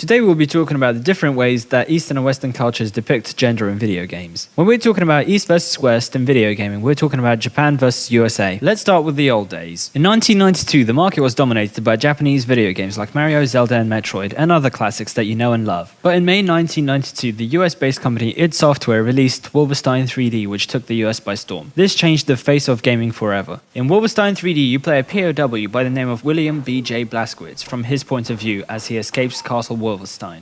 Today we'll be talking about the different ways that Eastern and Western cultures depict gender in video games. When we're talking about East versus West in video gaming, we're talking about Japan versus USA. Let's start with the old days. In 1992, the market was dominated by Japanese video games like Mario, Zelda and Metroid, and other classics that you know and love. But in May 1992, the US-based company id Software released Wolfenstein 3D, which took the US by storm. This changed the face of gaming forever. In Wolfenstein 3D, you play a POW by the name of William B.J. Blazkowicz from his point of view as he escapes Castle Wolfenstein.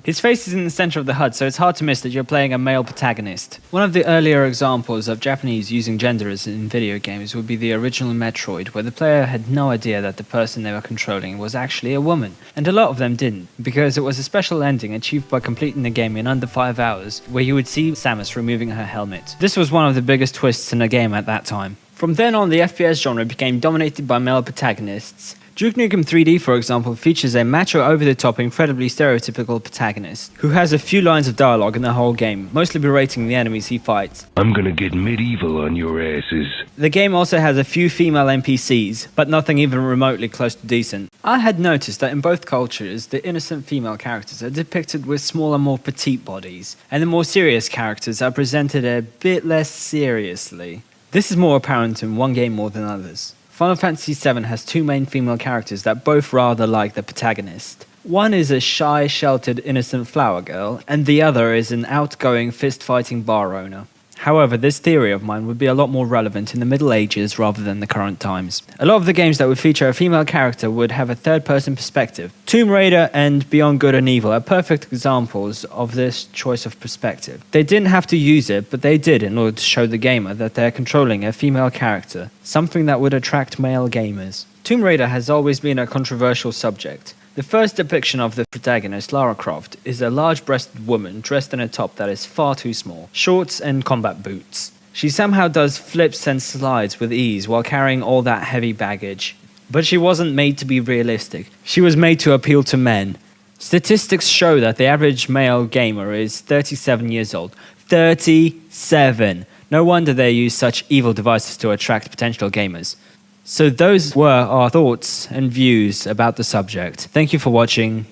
His face is in the center of the HUD, so it's hard to miss that you're playing a male protagonist. One of the earlier examples of Japanese using gender in video games would be the original Metroid, where the player had no idea that the person they were controlling was actually a woman. And a lot of them didn't, because it was a special ending achieved by completing the game in under 5 hours, where you would see Samus removing her helmet. This was one of the biggest twists in the game at that time. From then on, the FPS genre became dominated by male protagonists. Duke Nukem 3D, for example, features a macho, over-the-top, incredibly stereotypical protagonist, who has a few lines of dialogue in the whole game, mostly berating the enemies he fights. I'm gonna get medieval on your asses. The game also has a few female NPCs, but nothing even remotely close to decent. I had noticed that in both cultures, the innocent female characters are depicted with smaller, more petite bodies, and the more serious characters are presented a bit less seriously. This is more apparent in one game more than others. Final Fantasy VII has two main female characters that both rather like the protagonist. One is a shy, sheltered, innocent flower girl, and the other is an outgoing, fist-fighting bar owner. However, this theory of mine would be a lot more relevant in the Middle Ages rather than the current times. A lot of the games that would feature a female character would have a third-person perspective. Tomb Raider and Beyond Good and Evil are perfect examples of this choice of perspective. They didn't have to use it, but they did in order to show the gamer that they're controlling a female character, something that would attract male gamers. Tomb Raider has always been a controversial subject. The first depiction of the protagonist, Lara Croft, is a large-breasted woman dressed in a top that is far too small, shorts and combat boots. She somehow does flips and slides with ease while carrying all that heavy baggage. But she wasn't made to be realistic. She was made to appeal to men. Statistics show that the average male gamer is 37 years old. 37! No wonder they use such evil devices to attract potential gamers. So those were our thoughts and views about the subject. Thank you for watching.